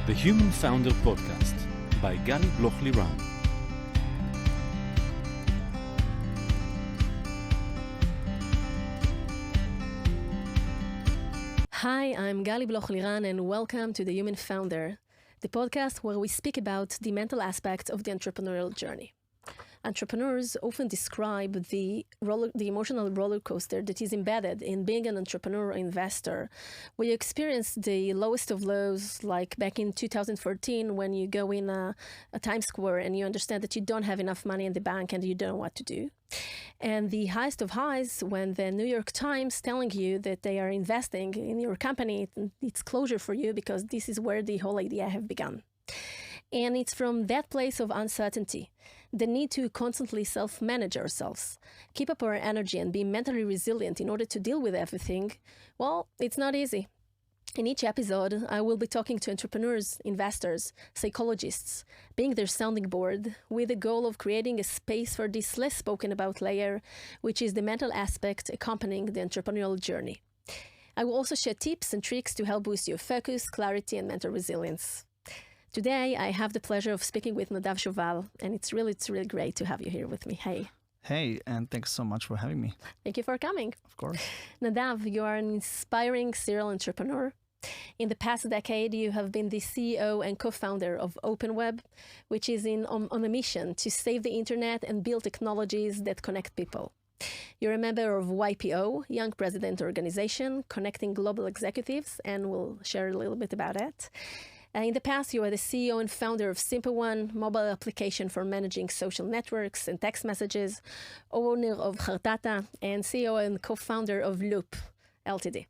The Human Founder Podcast by Gali Bloch-Liran. Hi, I'm Gali Bloch-Liran and welcome to The Human Founder, the podcast where we speak about the mental aspect of the entrepreneurial journey. Entrepreneurs often describe the emotional roller coaster that is embedded in being an entrepreneur or investor, where you experience the lowest of lows, like back in 2014 when you go in a Times Square and you understand that you don't have enough money in the bank and you don't know what to do. And the highest of highs when the New York Times telling you that they are investing in your company, it's closure for you because this is where the whole idea have begun. And it's from that place of uncertainty, the need to constantly self-manage ourselves, keep up our energy and be mentally resilient in order to deal with everything. Well, it's not easy. In each episode, I will be talking to entrepreneurs, investors, psychologists, being their sounding board, with the goal of creating a space for this less spoken about layer, which is the mental aspect accompanying the entrepreneurial journey. I will also share tips and tricks to help boost your focus, clarity, and mental resilience. Today, I have the pleasure of speaking with Nadav Shoval, and it's really great to have you here with me. Hey. Hey, and thanks so much for having me. Thank you for coming. Of course. Nadav, you are an inspiring serial entrepreneur. In the past decade, you have been the CEO and co-founder of OpenWeb, which is on a mission to save the internet and build technologies that connect people. You're a member of YPO, Young President Organization, connecting global executives, and we'll share a little bit about it. In the past, you were the CEO and founder of SimpleOne, mobile application for managing social networks and text messages, owner of Hartata, and CEO and co-founder of Loop Ltd.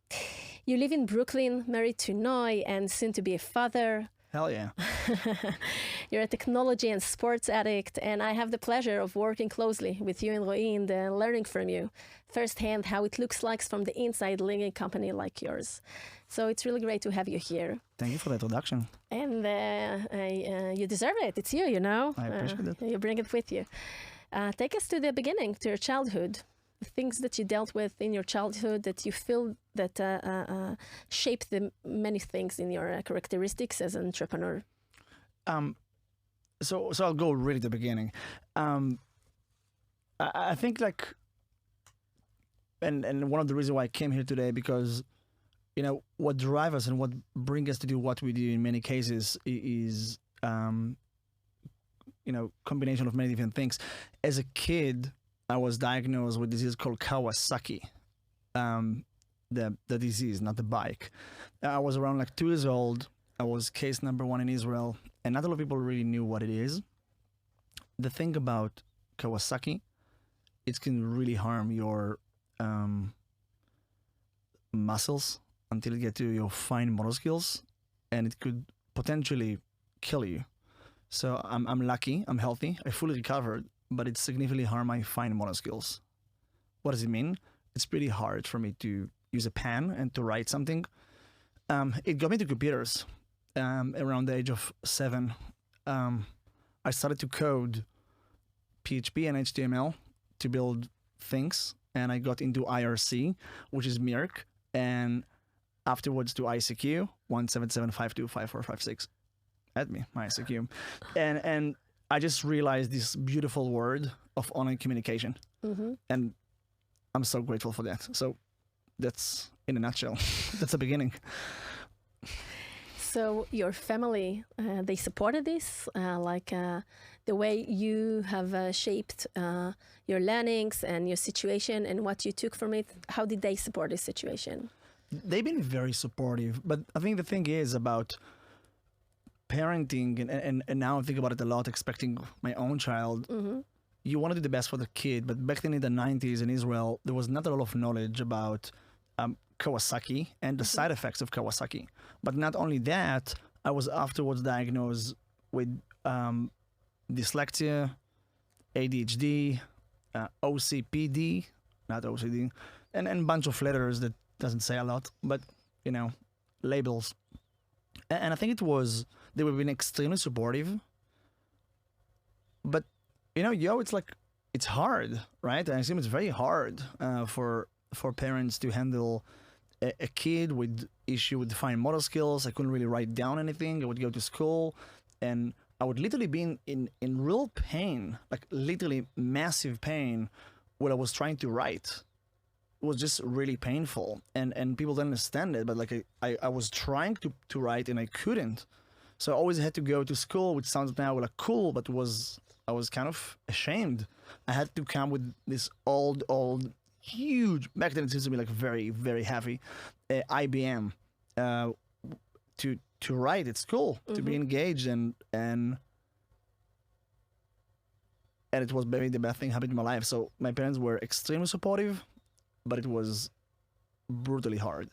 You live in Brooklyn, married to Noi, and soon to be a father. Hell yeah. You're a technology and sports addict, and I have the pleasure of working closely with you and Roy and learning from you firsthand how it looks like from the inside leading a company like yours. So it's really great to have you here. Thank you for the introduction. And you deserve it. It's you, you know. I appreciate it. You bring it with you. Take us to the beginning, to your childhood. The things that you dealt with in your childhood that you feel that shaped the many things in your characteristics as an entrepreneur. So I'll go really to the beginning. I think and one of the reasons why I came here today, because you know what drives us and what brings us to do what we do in many cases is combination of many different things. As a kid, I was diagnosed with a disease called Kawasaki, the disease, not the bike. I was around 2 years old. I was case number 1 in Israel, and not a lot of people really knew what it is. The thing about Kawasaki, it can really harm your muscles until you get to your fine motor skills, and it could potentially kill you. So I'm lucky, I'm healthy, I fully recovered, but it significantly harmed my fine motor skills. What does it mean? It's pretty hard for me to use a pen and to write something. It got me to computers around the age of 7. I started to code PHP and HTML to build things, and I got into IRC, which is Mirk, and afterwards to ICQ, 177525456. Add me, my ICQ. And I just realized this beautiful word of online communication. Mm-hmm. And I'm so grateful for that. So that's, in a nutshell, that's the beginning. So your family, they supported this? The way you have shaped your learnings and your situation and what you took from it, how did they support this situation? They've been very supportive. But I think the thing is about parenting, and now I think about it a lot, expecting my own child. Mm-hmm. You want to do the best for the kid, but back then in the 90s in Israel, there was not a lot of knowledge about Kawasaki and the side effects of Kawasaki. But not only that, I was afterwards diagnosed with dyslexia, ADHD, OCPD, not OCD, and a bunch of letters that doesn't say a lot, but, labels. And I think they were being extremely supportive. But, it's hard, right? I assume it's very hard for parents to handle a kid with issue with fine motor skills. I couldn't really write down anything. I would go to school and I would literally be in real pain, like literally massive pain when I was trying to write. It was just really painful, and people didn't understand it, but like I was trying to write and I couldn't. So I always had to go to school, which sounds now like cool, but I was kind of ashamed. I had to come with this old, huge, back then it seems to be like very, very heavy, IBM to write at school, to be engaged, and it was maybe the best thing happened in my life. So my parents were extremely supportive, but it was brutally hard.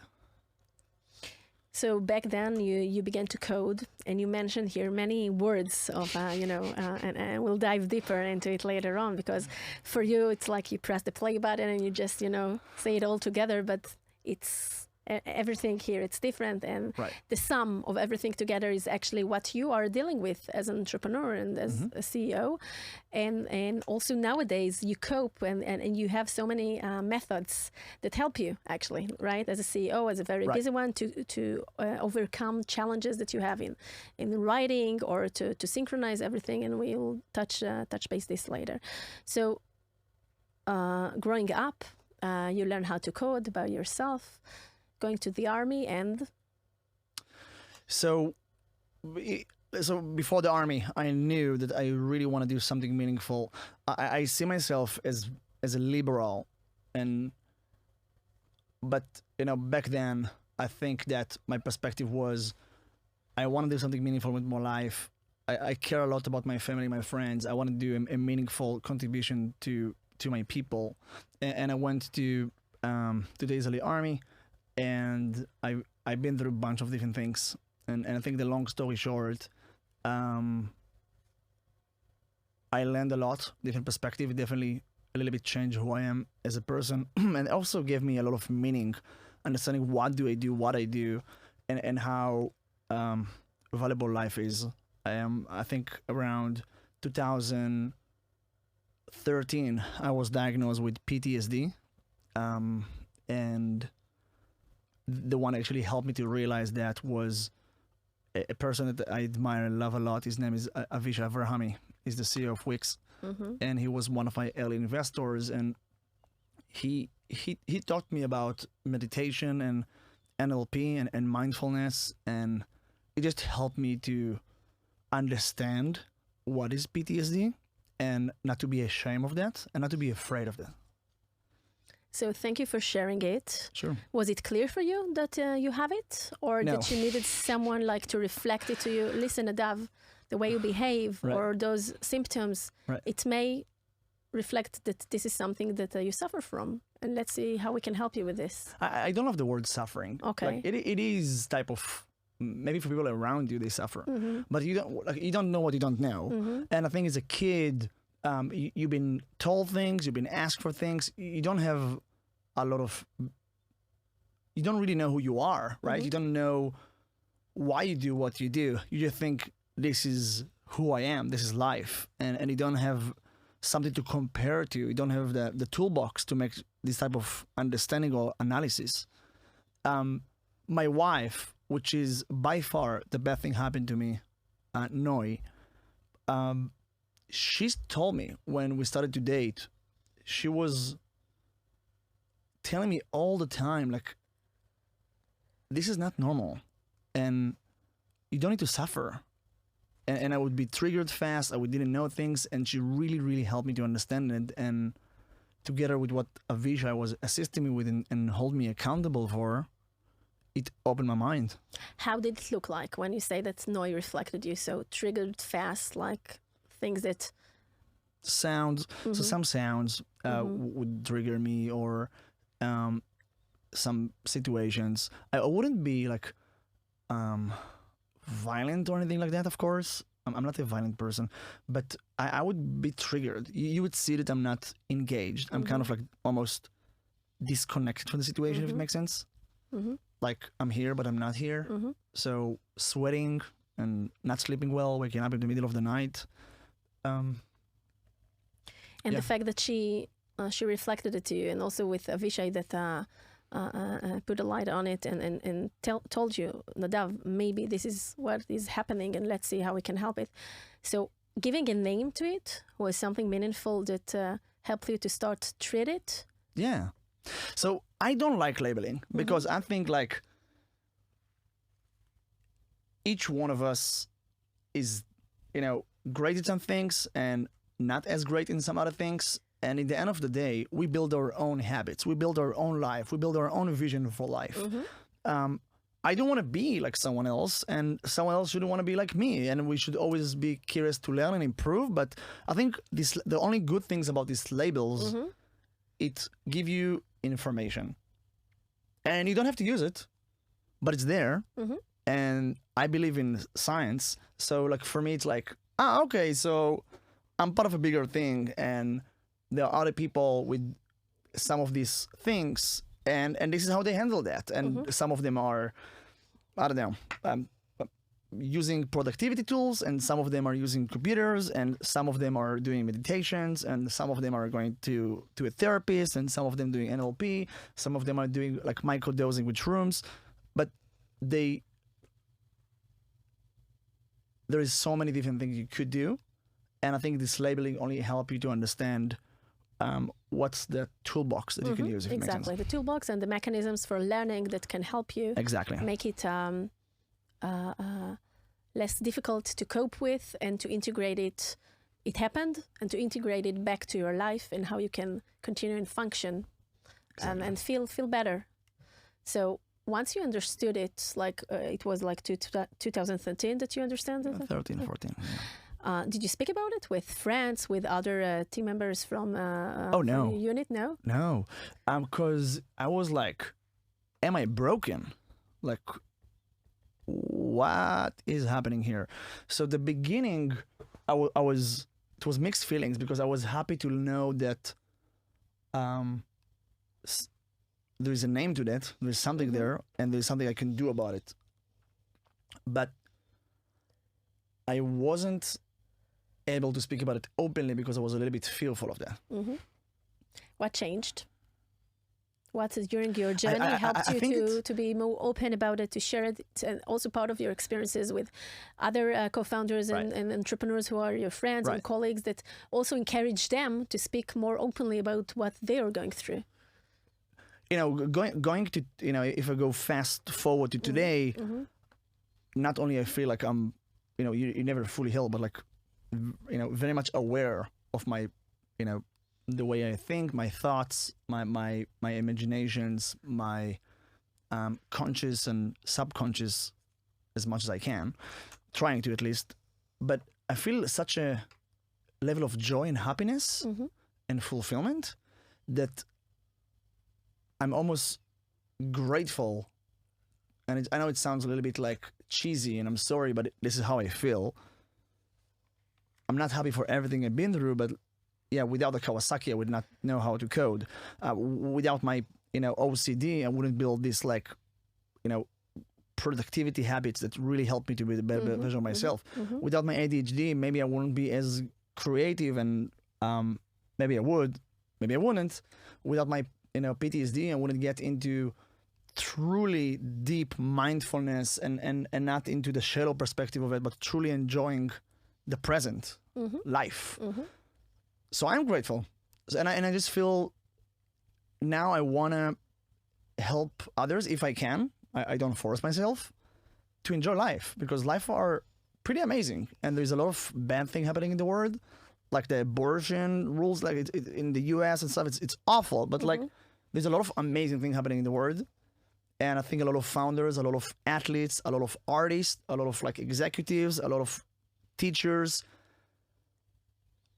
So back then you began to code, and you mentioned here many words of, and we'll dive deeper into it later on, because for you it's like you press the play button and you just, say it all together, but it's everything here, it's different, and right. The sum of everything together is actually what you are dealing with as an entrepreneur and as a CEO, and also nowadays you cope and you have so many methods that help you actually, right, as a CEO, as a very busy one, to overcome challenges that you have in writing, or to synchronize everything, and we'll touch base this later. So growing up, you learn how to code by yourself, going to the army, and so before the army, I knew that I really want to do something meaningful. I see myself as a liberal, but back then I think that my perspective was I want to do something meaningful with my life. I care a lot about my family, my friends. I want to do a meaningful contribution to my people, and I went to the Israeli army. And I've been through a bunch of different things, and I think the long story short, I learned a lot, different perspective. It definitely a little bit changed who I am as a person, and also gave me a lot of meaning, understanding what do I do, what I do, and how valuable life is. I think around 2013, I was diagnosed with PTSD, and the one that actually helped me to realize that was a person that I admire and love a lot. His name is Avishai Avrahami. He's the CEO of Wix, and he was one of my early investors. And he taught me about meditation and NLP and mindfulness, and it just helped me to understand what is PTSD and not to be ashamed of that and not to be afraid of that. So thank you for sharing it. Sure. Was it clear for you that you have it? Or No. that you needed someone like to reflect it to you? Listen, Nadav, the way you behave or those symptoms, it may reflect that this is something that you suffer from. And let's see how we can help you with this. I don't love the word suffering. Okay. Like it is type of, maybe for people around you, they suffer. But you don't know what you don't know. And I think as a kid, you've been told things, you've been asked for things. You don't have a lot of, you don't really know who you are, right? You don't know why you do what you do. You just think this is who I am, this is life. And you don't have something to compare to. You don't have the toolbox to make this type of understanding or analysis. My wife, which is by far the best thing happened to me, Noi, she's told me when we started to date, she was telling me all the time, like, this is not normal and you don't need to suffer. And I would be triggered fast. I didn't know things. And she really, really helped me to understand it. And together with what Avishai was assisting me with and hold me accountable for, it opened my mind. How did it look like when you say that Noi reflected you? So triggered fast, like things that... Sounds. So some sounds would trigger me, or some situations. I wouldn't be like violent or anything like that, of course. I'm not a violent person, but I would be triggered. You would see that I'm not engaged. I'm kind of like almost disconnected from the situation, if it makes sense. Like I'm here, but I'm not here. So sweating and not sleeping well, waking up in the middle of the night. And the fact that she reflected it to you, and also with Avishai that put a light on it and told you, Nadav, maybe this is what is happening and let's see how we can help it. So giving a name to it was something meaningful that helped you to start treat it? Yeah. So I don't like labeling because I think like each one of us is, great at some things and not as great in some other things. And in the end of the day, we build our own habits. We build our own life. We build our own vision for life. I don't want to be like someone else, and someone else shouldn't want to be like me. And we should always be curious to learn and improve. But I think the only good things about these labels, it give you information. And you don't have to use it, but it's there. And I believe in science. So like for me, it's like, okay, so I'm part of a bigger thing. And there are other people with some of these things. And this is how they handle that. And some of them are, I don't know, using productivity tools, and some of them are using computers, and some of them are doing meditations, and some of them are going to a therapist, and some of them doing NLP, some of them are doing like microdosing with shrooms. But there is so many different things you could do. And I think this labeling only help you to understand what's the toolbox that you can use, if it makes sense. Exactly, the toolbox and the mechanisms for learning that can help you make it less difficult to cope with and to integrate it. It happened, and to integrate it back to your life and how you can continue and function and feel better. So once you understood it, like it was like 2013 that you understand it? 13, 14, yeah. Did you speak about it with friends, with other team members from from your unit? No? No. Because I was like, am I broken? Like, what is happening here? So the beginning, it was mixed feelings, because I was happy to know that there is a name to that. There's something there, and there's something I can do about it. But I wasn't able to speak about it openly because I was a little bit fearful of that. What changed? What during your journey helped you to be more open about it, to share it, and also part of your experiences with other co-founders and entrepreneurs who are your friends and colleagues, that also encourage them to speak more openly about what they are going through? Going to, if I go fast forward to today, not only I feel like I'm, you never fully heal, but like, very much aware of my, the way I think, my thoughts, my imaginations, my conscious and subconscious, as much as I can, trying to at least. But I feel such a level of joy and happiness and fulfillment that I'm almost grateful. And I know it sounds a little bit like cheesy, and I'm sorry, but this is how I feel. I'm not happy for everything I've been through, but yeah, without the Kawasaki, I would not know how to code. Without my, OCD, I wouldn't build this productivity habits that really help me to be the better version of myself. Without my ADHD, maybe I wouldn't be as creative, and maybe I would, maybe I wouldn't. Without my, PTSD, I wouldn't get into truly deep mindfulness and not into the shallow perspective of it, but truly enjoying the present life. So I'm grateful, and I just feel now I want to help others if I can. I don't force myself to enjoy life, because life are pretty amazing, and there's a lot of bad thing happening in the world, like the abortion rules, like in the US and stuff. It's awful, but like there's a lot of amazing thing happening in the world. And I think a lot of founders, a lot of athletes, a lot of artists, a lot of like executives, a lot of teachers,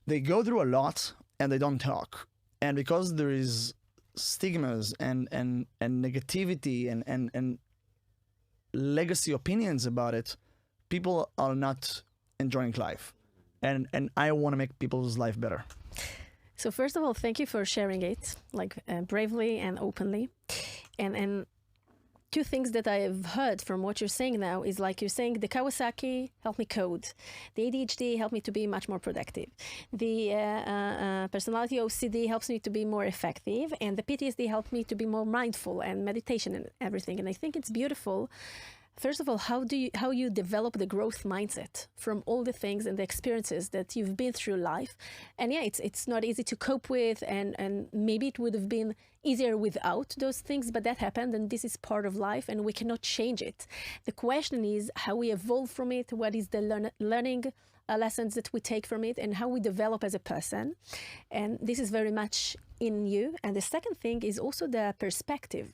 they go through a lot and they don't talk. And because there is stigmas and negativity and legacy opinions about it, people are not enjoying life. And I want to make people's life better. So first of all, thank you for sharing it, like bravely and openly. And two things that I have heard from what you're saying now is like you're saying the Kawasaki helped me code, the ADHD helped me to be much more productive, the personality OCD helps me to be more effective, and the PTSD helped me to be more mindful and meditation and everything. And I think it's beautiful. First of all, how you develop the growth mindset from all the things and the experiences that you've been through life. And yeah, it's not easy to cope with, and maybe it would have been easier without those things, but that happened, and this is part of life, and we cannot change it. The question is how we evolve from it, what is the learning lessons that we take from it, and how we develop as a person. And this is very much in you. And the second thing is also the perspective.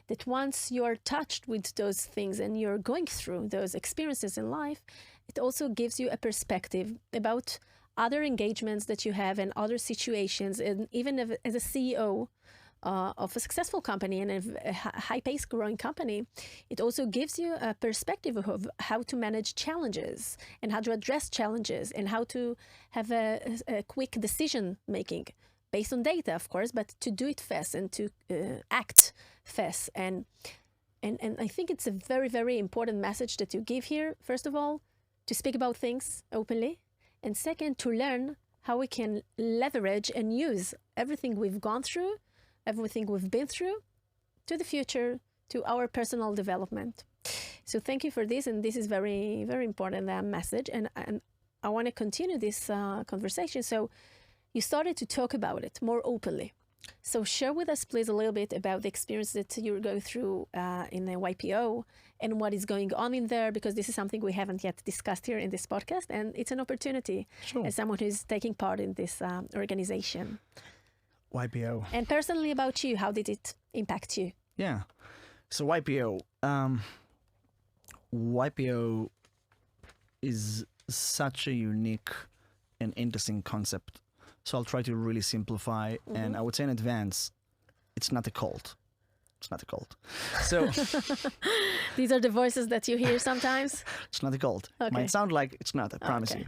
That once you're touched with those things and you're going through those experiences in life, it also gives you a perspective about other engagements that you have and other situations. And even as a CEO of a successful company and a high-paced growing company, it also gives you a perspective of how to manage challenges and how to address challenges and how to have a quick decision-making based on data, of course, but to do it fast and to act fast. And I think it's a very, very important message that you give here. First of all, to speak about things openly. And second, to learn how we can leverage and use everything we've gone through, everything we've been through, to the future, to our personal development. So thank you for this. And this is very, very important message. And I want to continue this conversation. So you started to talk about it more openly. So share with us, please, a little bit about the experience that you're going through in the YPO and what is going on in there, because this is something we haven't yet discussed here in this podcast, and it's an opportunity as someone who's taking part in this organization. YPO. And personally about you, how did it impact you? Yeah. So YPO. YPO is such a unique and interesting concept. So I'll try to really simplify, and I would say in advance, it's not a cult. It's not a cult. So these are the voices that you hear sometimes? It's not a cult. Okay. Might sound like it's not, I promise you.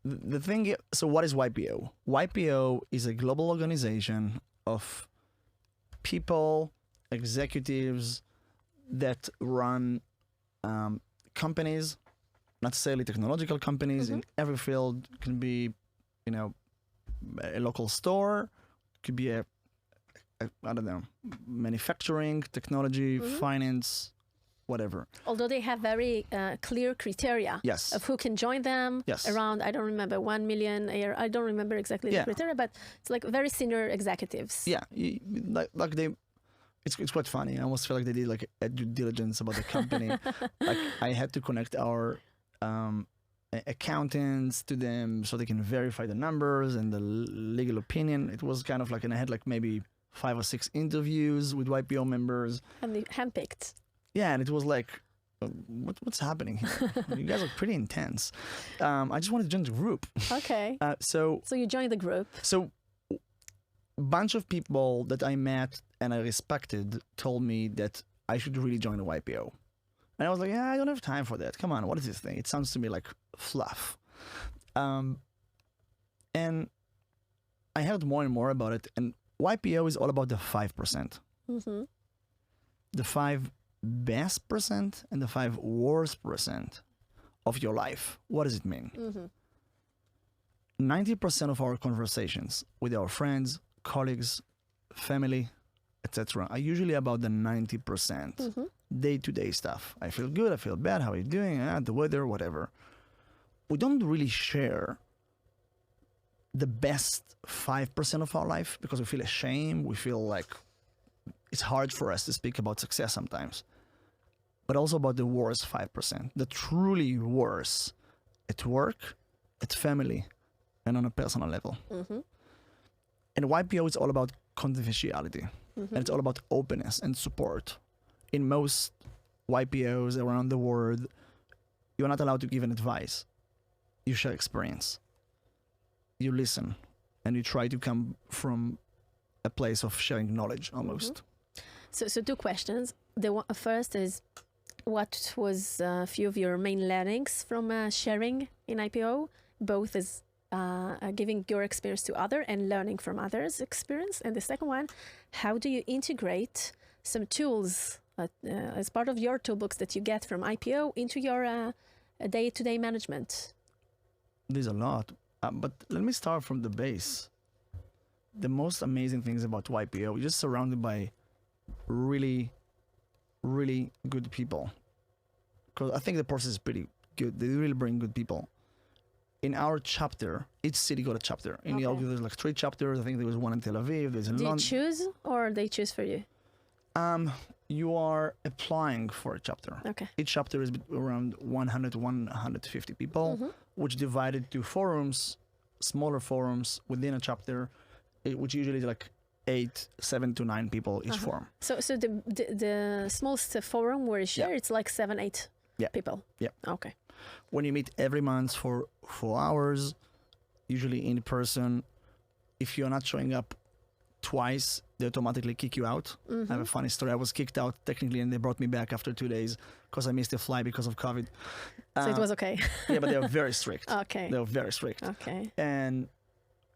The thing, so what is YPO? YPO is a global organization of people, executives that run companies, not necessarily technological companies in every field. It can be, a local store, could be a I don't know, manufacturing, technology, finance, whatever. Although they have very clear criteria of who can join them. Around, I don't remember, 1 million a year. I don't remember exactly the criteria, but it's like very senior executives. Yeah, like they. It's quite funny. I almost feel like they did like a due diligence about the company. Like I had to connect our accountants to them so they can verify the numbers and the legal opinion. It was kind of like, and I had like maybe 5 or 6 interviews with YPO members. And they handpicked. Yeah, and it was like, what's happening here? You guys are pretty intense. I just wanted to join the group. Okay. So you joined the group. So a bunch of people that I met and I respected told me that I should really join the YPO. And I was like, yeah, I don't have time for that. Come on, what is this thing? It sounds to me like fluff. And I heard more and more about it. And YPO is all about the 5%. The 5 best percent and the 5 worst percent of your life. What does it mean? 90% of our conversations with our friends, colleagues, family, etc. are usually about the 90%. Day-to-day stuff. I feel good, I feel bad, how are you doing? The weather, whatever. We don't really share the best 5% of our life because we feel ashamed. We feel like it's hard for us to speak about success sometimes. But also about the worst 5%, the truly worst at work, at family, and on a personal level. And YPO is all about confidentiality. And it's all about openness and support. In most YPOs around the world, you're not allowed to give an advice. You share experience. You listen. And you try to come from a place of sharing knowledge almost. So 2 questions. The first is, what was a few of your main learnings from sharing in IPO, both as giving your experience to others and learning from others' experience? And the second one, how do you integrate some tools as part of your toolbox that you get from IPO into your day-to-day management? There's a lot, but let me start from the base. The most amazing things about YPO, you're just surrounded by really, really good people. Because I think the process is pretty good. They really bring good people. In our chapter, each city got a chapter. In New York, there's like 3 chapters. I think there was one in Tel Aviv. There's in Do you London. choose or they choose for you? You are applying for a chapter. Okay. Each chapter is around 100 to 150 people, which divided to forums, smaller forums within a chapter, which usually is like 7 to 9 people each forum. So the smallest forum where you share, it's like 7, 8 people. Yeah. Okay. When you meet every month for 4 hours, usually in person, if you're not showing up twice, they automatically kick you out. I have a funny story. I was kicked out technically, and they brought me back after 2 days because I missed a flight because of COVID. So it was okay. Yeah, but they were very strict. Okay. They were very strict. Okay. And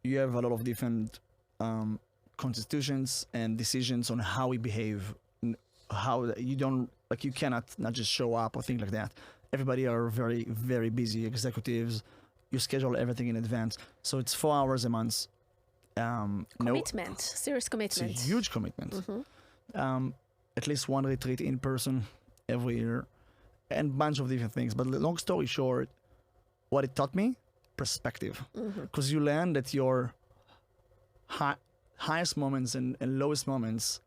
you have a lot of different constitutions and decisions on how we behave, how you don't, like, you cannot not just show up or things like that. Everybody are very, very busy executives. You schedule everything in advance. So it's 4 hours a month. Commitment, serious commitment. It's a huge commitment. At least one retreat in person every year, and a bunch of different things. But long story short, what it taught me, perspective. Because you learn that your highest moments and lowest moments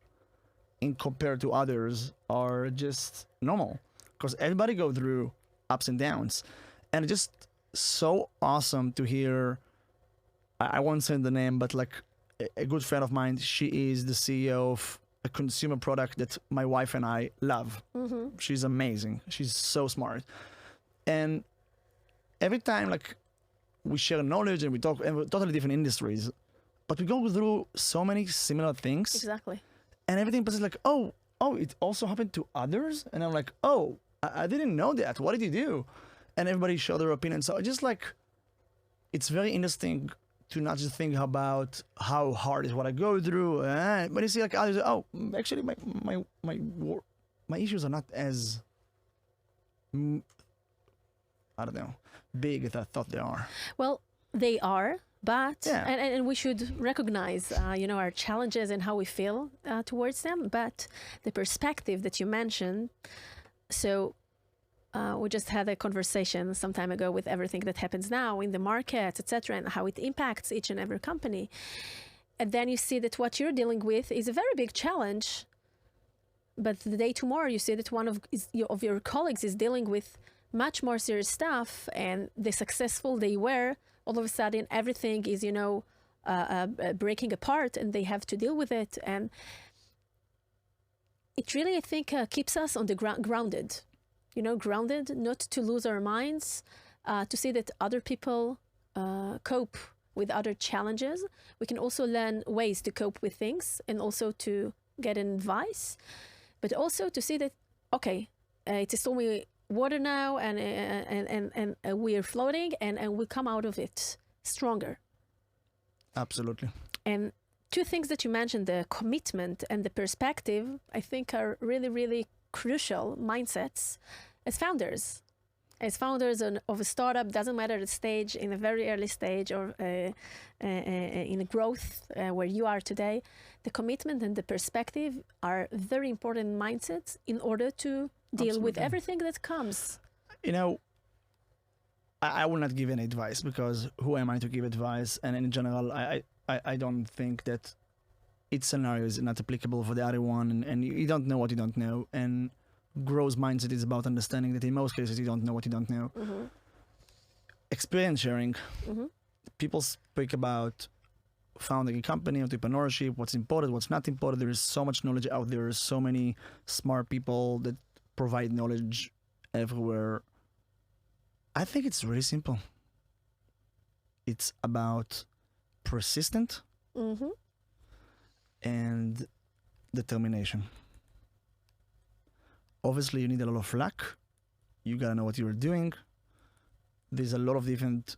in compared to others are just normal. Because everybody go through ups and downs. And it's just so awesome to hear. I won't say the name, but like a good friend of mine, she is the CEO of a consumer product that my wife and I love. She's amazing. She's so smart. And every time, like, we share knowledge and we talk, and we're totally different industries, but we go through so many similar things. Exactly. And everything is like, oh, it also happened to others? And I'm like, oh, I didn't know that. What did you do? And everybody showed their opinion. So just like, it's very interesting to not just think about how hard is what I go through, but you see like others. Oh, actually, my issues are not as I don't know, big as I thought they are. Well, they are, but and we should recognize our challenges and how we feel towards them. But the perspective that you mentioned, so. We just had a conversation some time ago with everything that happens now in the market, etc., and how it impacts each and every company. And then you see that what you're dealing with is a very big challenge. But the day tomorrow, you see that one of your colleagues is dealing with much more serious stuff, and the successful they were, all of a sudden everything is, breaking apart, and they have to deal with it. And it really, I think, keeps us on the grounded. Grounded, not to lose our minds, to see that other people cope with other challenges. We can also learn ways to cope with things and also to get advice, but also to see that, okay, it is stormy water now and we are floating and we come out of it stronger. Absolutely. And 2 things that you mentioned, the commitment and the perspective, I think are really, really crucial mindsets as founders. As founders of a startup, doesn't matter the stage, in a very early stage or in a growth where you are today, the commitment and the perspective are very important mindsets in order to deal with everything that comes. I will not give any advice, because who am I to give advice? And in general, I don't think that each scenario is not applicable for the other one, and you don't know what you don't know. And growth mindset is about understanding that in most cases you don't know what you don't know. Experience sharing. People speak about founding a company, entrepreneurship, what's important, what's not important. There is so much knowledge out there. There's so many smart people that provide knowledge everywhere. I think it's really simple. It's about persistent and determination. Obviously, you need a lot of luck. You gotta know what you're doing. There's a lot of different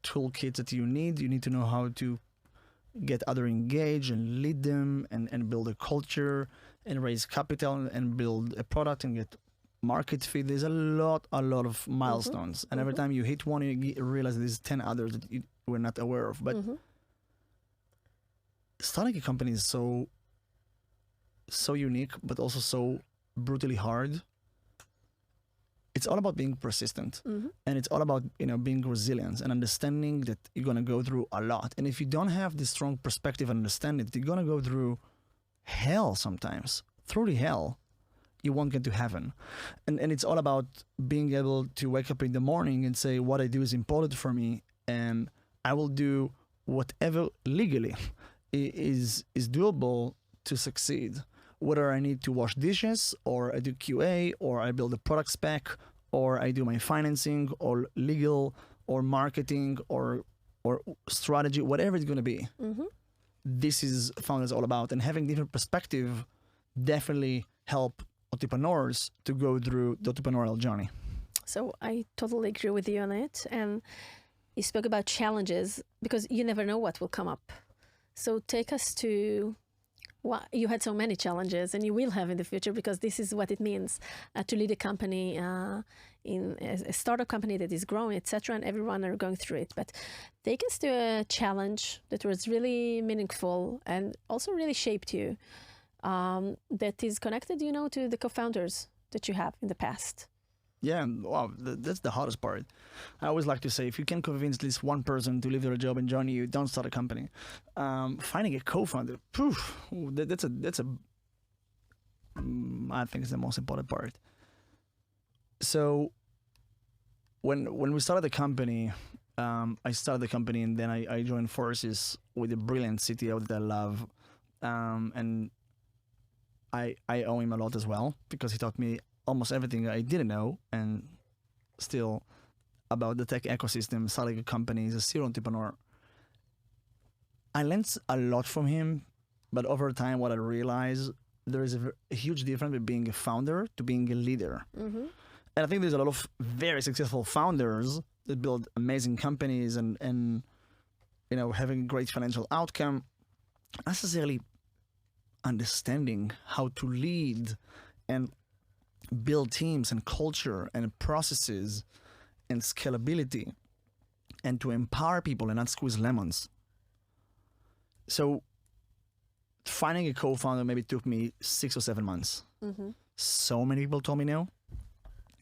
toolkits that you need. You need to know how to get other engaged and lead them and build a culture and raise capital and build a product and get market fit. There's a lot of milestones. And every time you hit one, you realize there's 10 others that you were not aware of. But starting a company is so unique, but also so brutally hard. It's all about being persistent, and it's all about being resilient and understanding that you're gonna go through a lot. And if you don't have this strong perspective and understanding that you're gonna go through hell sometimes, through the hell, you won't get to heaven. And it's all about being able to wake up in the morning and say, what I do is important for me, and I will do whatever legally is doable to succeed. Whether I need to wash dishes, or I do QA, or I build a product spec, or I do my financing, or legal, or marketing, or strategy, whatever it's going to be. This is Founders all about. And having different perspective definitely help entrepreneurs to go through the entrepreneurial journey. So I totally agree with you on it. And you spoke about challenges because you never know what will come up. So take us to... Well, you had so many challenges, and you will have in the future, because this is what it means to lead a company in a startup company that is growing, etc. And everyone are going through it. But take us to a challenge that was really meaningful and also really shaped you. That is connected, to the co-founders that you have in the past. Yeah, wow, that's the hardest part. I always like to say, if you can convince at least one person to leave their job and join you, don't start a company. Finding a co-founder, that's I think it's the most important part. So when we started the company, I started the company, and then I joined forces with a brilliant CTO that I love, and I owe him a lot as well, because he taught me almost everything I didn't know, and still about the tech ecosystem, starting a company, he's a serial entrepreneur. I learned a lot from him, but over time what I realized, there is a huge difference between being a founder to being a leader. And I think there's a lot of very successful founders that build amazing companies and having a great financial outcome, not necessarily understanding how to lead and build teams and culture and processes and scalability, and to empower people and not squeeze lemons. So finding a co-founder maybe took me 6 or 7 months. So many people told me no.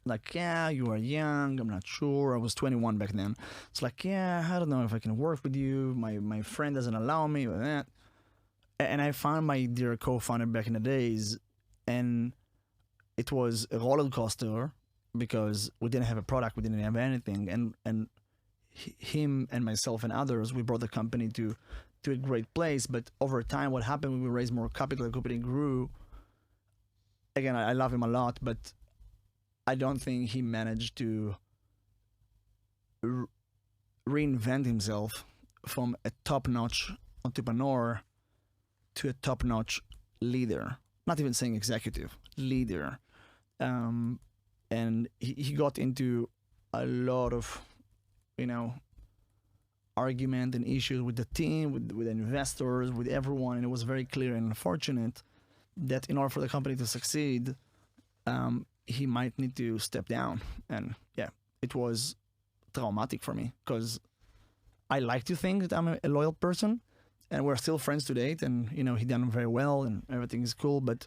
Like, yeah, you are young, I'm not sure. I was 21 back then. It's like, yeah, I don't know if I can work with you. My friend doesn't allow me or that. And I found my dear co-founder back in the days, and it was a roller coaster because we didn't have a product, we didn't have anything, and him and myself and others, we brought the company to a great place. But over time, what happened when we raised more capital, the company grew. Again, I love him a lot, but I don't think he managed to reinvent himself from a top-notch entrepreneur to a top-notch leader. Not even saying executive, leader. And he got into a lot of, argument and issues with the team, with investors, with everyone. And it was very clear and unfortunate that in order for the company to succeed, he might need to step down. And yeah, it was traumatic for me, because I like to think that I'm a loyal person, and we're still friends to date, and he done very well and everything is cool, but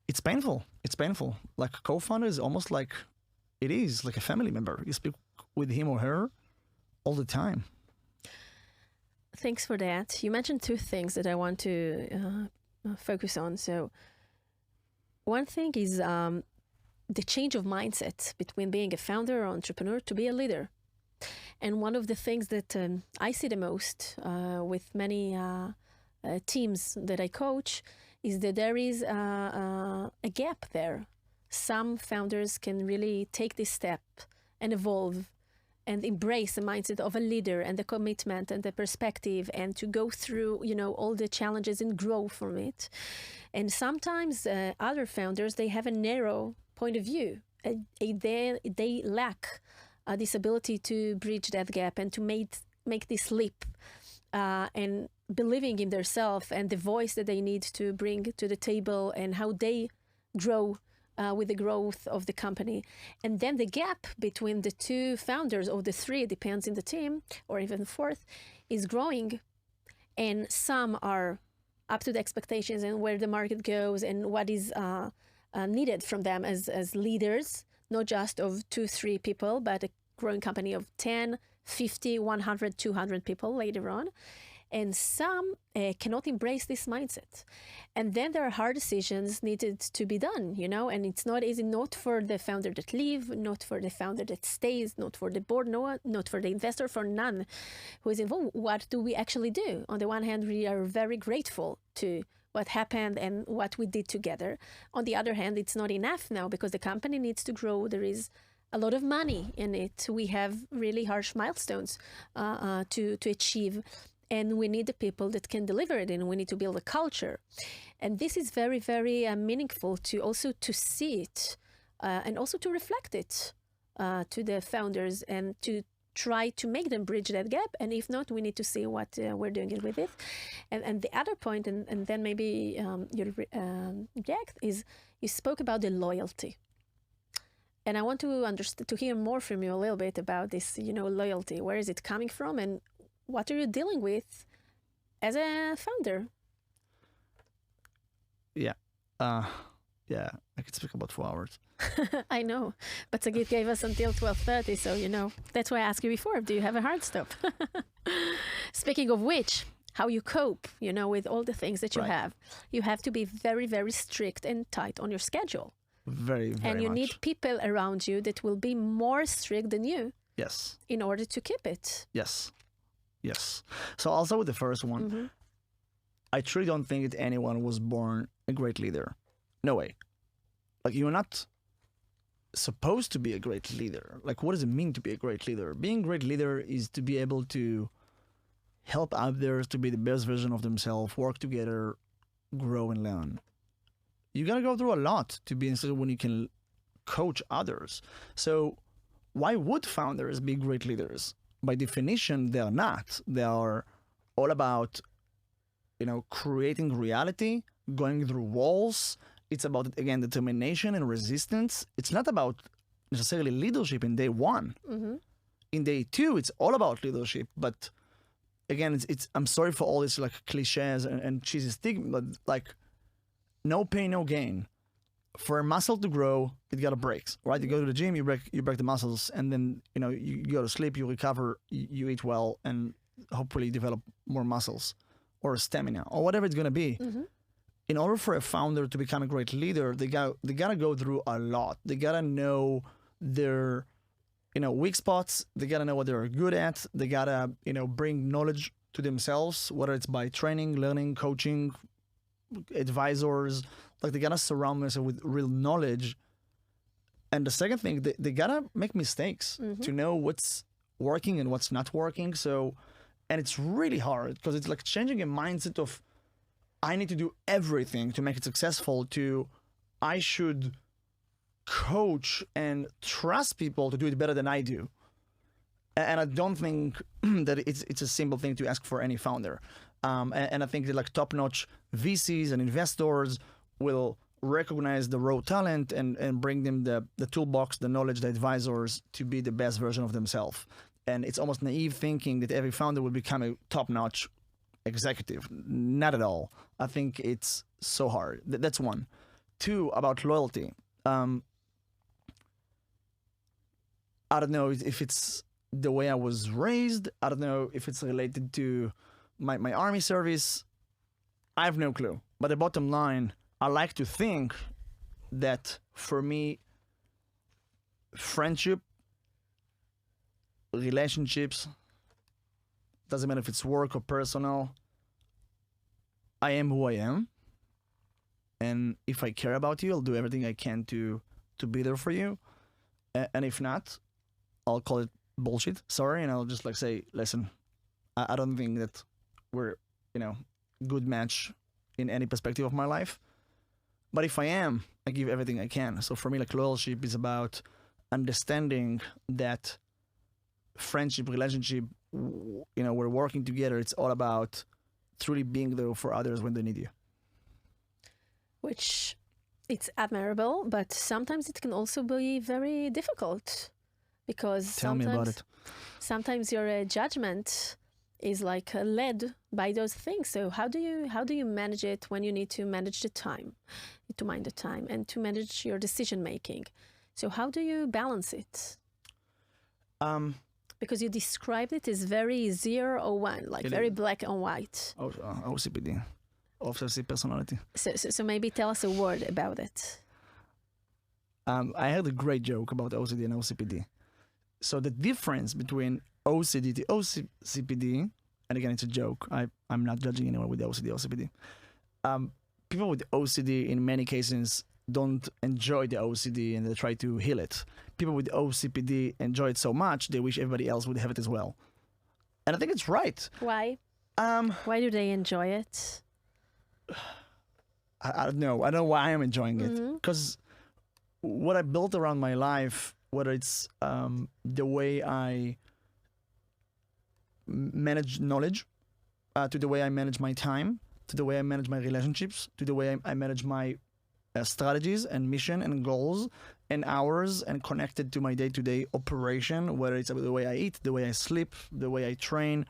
it's painful. It's painful. Like a co-founder is almost like, it is like a family member. You speak with him or her all the time. Thanks for that. You mentioned 2 things that I want to focus on. So one thing is the change of mindset between being a founder or entrepreneur to be a leader. And one of the things that I see the most with many teams that I coach is that there is a gap there. Some founders can really take this step and evolve and embrace the mindset of a leader and the commitment and the perspective, and to go through, all the challenges and grow from it. And sometimes other founders, they have a narrow point of view. They lack this ability to bridge that gap and to make this leap. And believing in themselves and the voice that they need to bring to the table and how they grow with the growth of the company. And then the gap between the two founders, or the three, it depends in the team, or even the fourth, is growing. And some are up to the expectations and where the market goes and what is needed from them as leaders, not just of 2-3 people, but a growing company of 10, 50, 100, 200 people later on. And some cannot embrace this mindset. And then there are hard decisions needed to be done, and it's not easy, not for the founder that leave, not for the founder that stays, not for the board, no, not for the investor, for none who is involved. What do we actually do? On the one hand, we are very grateful to what happened and what we did together. On the other hand, it's not enough now because the company needs to grow. There is a lot of money in it. We have really harsh milestones to achieve. And we need the people that can deliver it, and we need to build a culture. And this is very, very meaningful to also to see it and also to reflect it to the founders and to try to make them bridge that gap. And if not, we need to see what we're doing it with it. And the other point, and then maybe you'll react, is you spoke about the loyalty. And I want to hear more from you a little bit about this, loyalty. Where is it coming from, and what are you dealing with as a founder? Yeah. I could speak about 4 hours. I know, but Sagit gave us until 12:30, so that's why I asked you before. Do you have a hard stop? Speaking of which, how you cope, with all the things that you have. You have to be very, very strict and tight on your schedule. Very, very And you much. need people around you that will be more strict than you. Yes. In order to keep it. Yes. So I'll start with the first one. Mm-hmm. I truly don't think that anyone was born a great leader. No way. Like, you're not supposed to be a great leader. Like, what does it mean to be a great leader? Being a great leader is to be able to help others to be the best version of themselves, work together, grow and learn. You gotta go through a lot to be in a situation when you can coach others. So why would founders be great leaders? By definition, they're not. They are all about, creating reality, going through walls. It's about, again, determination and resistance. It's not about necessarily leadership in day one. Mm-hmm. In day two, it's all about leadership. But again, it's I'm sorry for all this cliches and cheesy stigma, but no pain, no gain. For a muscle to grow, it got to break, right? You go to the gym, you break the muscles, and then you go to sleep, you recover, you eat well, and hopefully develop more muscles or stamina or whatever it's gonna be. Mm-hmm. In order for a founder to become a great leader, they gotta go through a lot. They gotta know their weak spots. They gotta know what they're good at. They gotta bring knowledge to themselves, whether it's by training, learning, coaching, advisors. They gotta surround themselves with real knowledge. And the second thing, they gotta make mistakes to know what's working and what's not working. And it's really hard because it's like changing a mindset of I need to do everything to make it successful to I should coach and trust people to do it better than I do. And I don't think that it's a simple thing to ask for any founder. And I think that top-notch VCs and investors will recognize the raw talent and bring them the toolbox, the knowledge, the advisors to be the best version of themselves. And it's almost naive thinking that every founder will become a top-notch executive. Not at all. I think it's so hard. That's one. Two, about loyalty. I don't know if it's the way I was raised. I don't know if it's related to my army service. I have no clue. But the bottom line, I like to think that for me, friendship, relationships, doesn't matter if it's work or personal, I am who I am. And if I care about you, I'll do everything I can to be there for you. And if not, I'll call it bullshit. Sorry. And I'll just say, listen, I don't think that we're, good match in any perspective of my life. But if I am, I give everything I can. So for me, loyalty is about understanding that friendship, relationship, we're working together. It's all about truly being there for others when they need you. Which it's admirable, but sometimes it can also be very difficult because Tell me about it. sometimes your judgment is like led by those things. So how do you manage it when you need to manage the time, to mind the time, and to manage your decision making? So how do you balance it? Because you described it as very 0 or 1, like very black and white. OCPD, obsessive personality. So maybe tell us a word about it. I heard a great joke about OCD and OCPD. So the difference between OCD to OCPD, and again, it's a joke. I'm not judging anyone with OCD, OCPD. People with OCD, in many cases, don't enjoy the OCD and they try to heal it. People with OCPD enjoy it so much, they wish everybody else would have it as well. And I think it's right. Why? Why do they enjoy it? I don't know. I don't know why I'm enjoying it. Because what I built around my life, whether it's the way I manage knowledge, to the way I manage my time, to the way I manage my relationships, to the way I manage my strategies and mission and goals and hours, and connected to my day-to-day operation, whether it's the way I eat, the way I sleep, the way I train,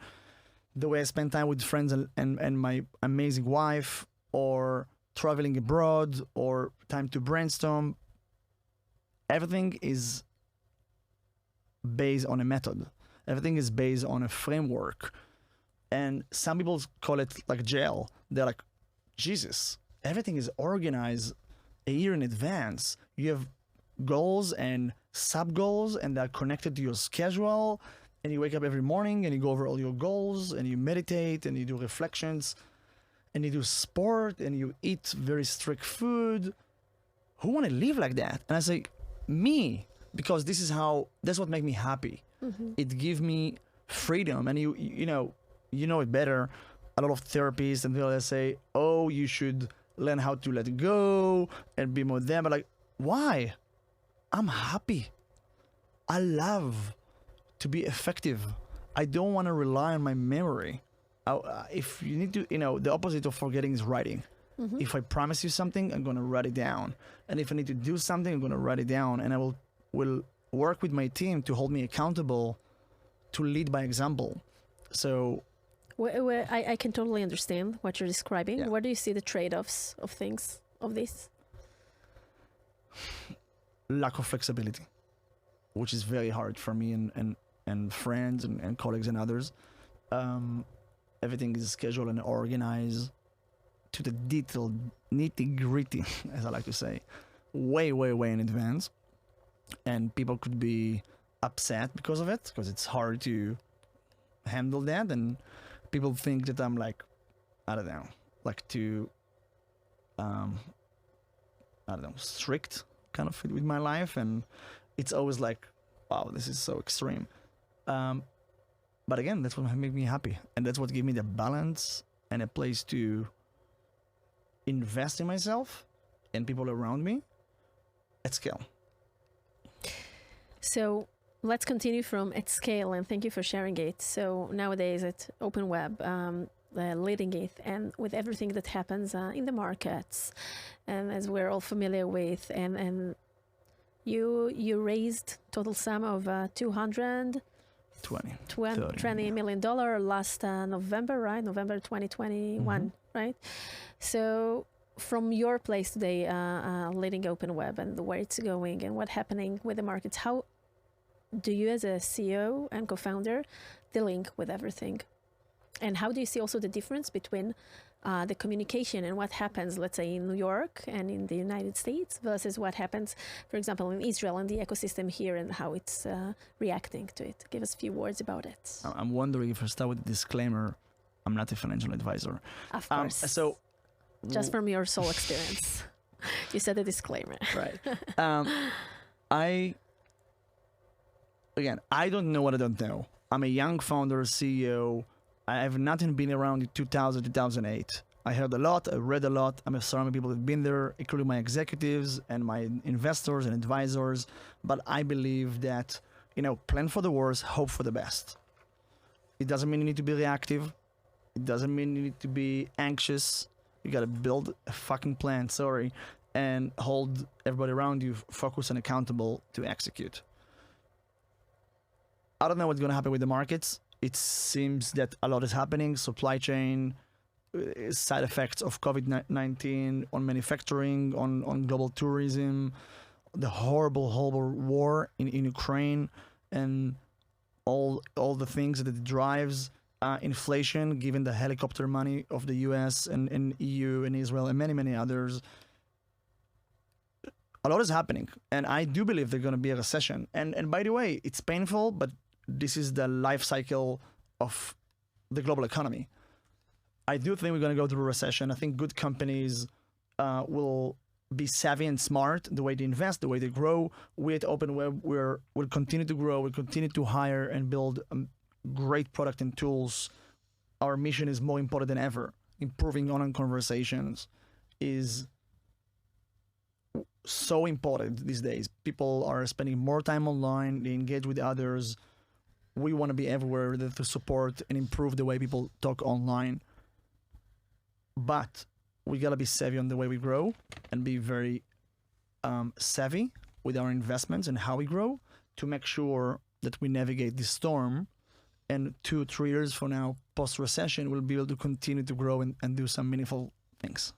the way I spend time with friends and my amazing wife, or traveling abroad, or time to brainstorm. Everything is based on a method. Everything is based on a framework. And some people call it like jail. They're like, Jesus, everything is organized a year in advance. You have goals and sub-goals, and they're connected to your schedule. And you wake up every morning and you go over all your goals, and you meditate and you do reflections, and you do sport, and you eat very strict food. Who want to live like that? And I say, me, because that's what makes me happy. It gives me freedom. And you know it better. A lot of therapists and people that say, oh, you should learn how to let go and be more them. But like, why? I'm happy. I love to be effective. I don't want to rely on my memory. If you need to, the opposite of forgetting is writing. If I promise you something, I'm going to write it down. And if I need to do something, I'm going to write it down. And I will work with my team to hold me accountable, to lead by example. So I can totally understand what you're describing. Yeah. Where do you see the trade-offs of things, of this? Lack of flexibility, which is very hard for me and friends and colleagues and others. Everything is scheduled and organized to the detailed nitty-gritty, as I like to say, way, way, way in advance. And people could be upset because of it, because it's hard to handle that. And people think that I'm like, I don't know, like too, strict kind of with my life. And it's always like, wow, this is so extreme. But again, that's what makes me happy. And that's what gives me the balance and a place to invest in myself and people around me at scale. So let's continue from at scale, and thank you for sharing it. So nowadays at Open Web, leading it, and with everything that happens in the markets, and as we're all familiar with, and you raised total sum of $220 million last November, right? November 2021, right? So from your place today, leading Open Web and where it's going and what's happening with the markets, how do you as a CEO and co-founder dealing with everything? And how do you see also the difference between the communication and what happens, let's say, in New York and in the United States versus what happens, for example, in Israel and the ecosystem here and how it's reacting to it? Give us a few words about it. I'm wondering if I start with a disclaimer. I'm not a financial advisor. Of course. So just from your sole experience. You said a disclaimer. Right. I don't know what I don't know. I'm a young founder, CEO. I have not been around in 2000, 2008. I heard a lot, I read a lot. I'm surrounded by people that have been there, including my executives and my investors and advisors. But I believe that, plan for the worst, hope for the best. It doesn't mean you need to be reactive. It doesn't mean you need to be anxious. You got to build a fucking plan, and hold everybody around you focused and accountable to execute. I don't know what's going to happen with the markets. It seems that a lot is happening. Supply chain, side effects of COVID-19 on manufacturing, on global tourism, the horrible war in Ukraine, and all the things that it drives, inflation, given the helicopter money of the US and EU and Israel and many others. A lot is happening, and I do believe there's going to be a recession. And by the way, it's painful, but this is the life cycle of the global economy. I do think we're going to go through a recession. I think good companies will be savvy and smart the way they invest, the way they grow. We at OpenWeb will continue to grow, we'll continue to hire and build great product and tools. Our mission is more important than ever. Improving online conversations is so important these days. People are spending more time online, they engage with others. We want to be everywhere to support and improve the way people talk online. But we got to be savvy on the way we grow and be very savvy with our investments and how we grow to make sure that we navigate this storm. And 2-3 years from now, post-recession, we'll be able to continue to grow and do some meaningful things.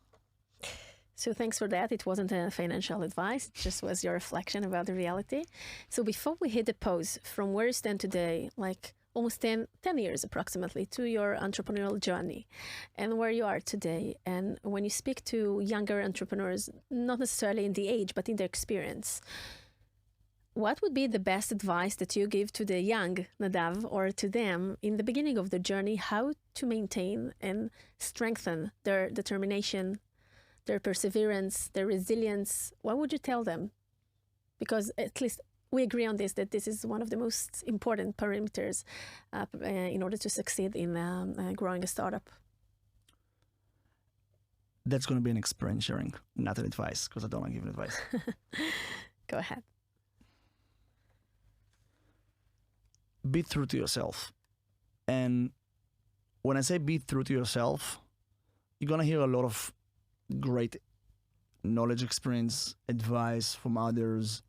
So thanks for that. It wasn't a financial advice, it just was your reflection about the reality. So before we hit the pause, from where you stand today, like almost 10 years approximately, to your entrepreneurial journey and where you are today, and when you speak to younger entrepreneurs, not necessarily in the age, but in their experience, what would be the best advice that you give to the young Nadav or to them in the beginning of the journey, how to maintain and strengthen their determination, their perseverance, their resilience? What would you tell them? Because at least we agree on this, that this is one of the most important parameters in order to succeed in growing a startup. That's going to be an experience sharing, not an advice, because I don't want to give advice. Go ahead. Be true to yourself. And when I say be true to yourself, you're going to hear a lot of great knowledge, experience, advice from others.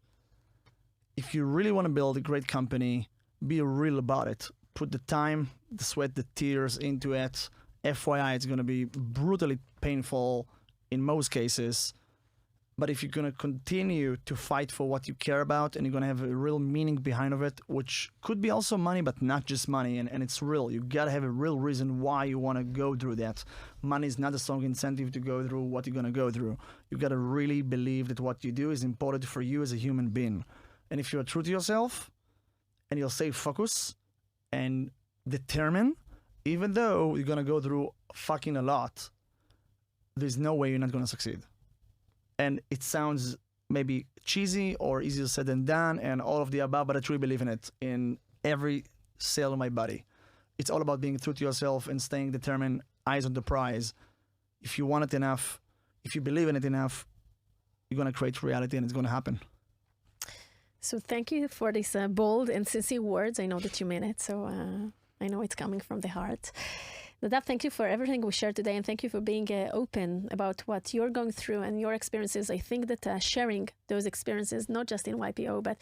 If you really want to build a great company, be real about it. Put the time, the sweat, the tears into it. FYI, it's going to be brutally painful in most cases. But if you're going to continue to fight for what you care about and you're going to have a real meaning behind of it, which could be also money, but not just money, and it's real. You got to have a real reason why you want to go through that. Money is not a strong incentive to go through what you're going to go through. You got to really believe that what you do is important for you as a human being. And if you're true to yourself and you'll stay focused and determined, even though you're going to go through fucking a lot, there's no way you're not going to succeed. And it sounds maybe cheesy or easier said than done and all of the above, but I truly believe in it in every cell of my body. It's all about being true to yourself and staying determined, eyes on the prize. If you want it enough, if you believe in it enough, you're going to create reality and it's going to happen. So thank you for these bold and sincere words. I know that you mean it, so I know it's coming from the heart. Nadav, thank you for everything we shared today, and thank you for being open about what you're going through and your experiences. I think that sharing those experiences, not just in YPO, but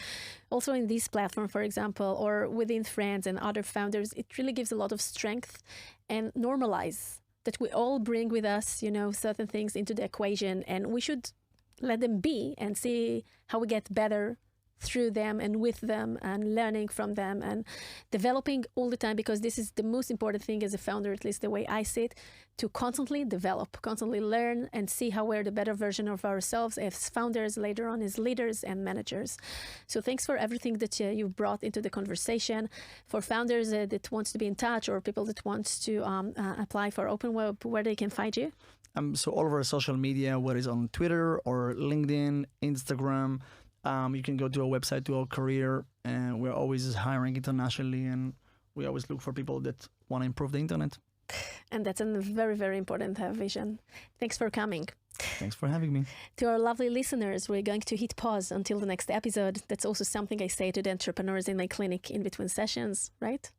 also in this platform, for example, or within friends and other founders, it really gives a lot of strength and normalize that we all bring with us, certain things into the equation, and we should let them be and see how we get better through them and with them and learning from them and developing all the time, because this is the most important thing as a founder, at least the way I see it, to constantly develop, constantly learn and see how we're the better version of ourselves as founders, later on as leaders and managers. So thanks for everything that you've brought into the conversation. For founders that wants to be in touch or people that wants to apply for OpenWeb, where they can find you? So all over social media, whether it's on Twitter or LinkedIn, Instagram. You can go to our website, to our career, and we're always hiring internationally, and we always look for people that want to improve the internet. And that's a very, very important vision. Thanks for coming. Thanks for having me. To our lovely listeners, we're going to hit pause until the next episode. That's also something I say to the entrepreneurs in my clinic in between sessions, right?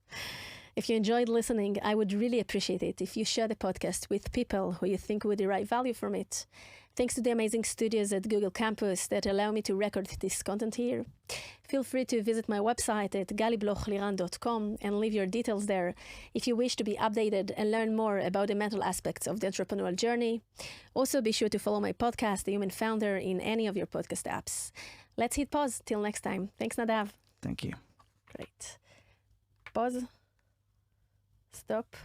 If you enjoyed listening, I would really appreciate it if you share the podcast with people who you think would derive value from it. Thanks to the amazing studios at Google Campus that allow me to record this content here. Feel free to visit my website at galiblochliran.com and leave your details there if you wish to be updated and learn more about the mental aspects of the entrepreneurial journey. Also, be sure to follow my podcast, The Human Founder, in any of your podcast apps. Let's hit pause. Till next time. Thanks, Nadav. Thank you. Great. Pause. Stop.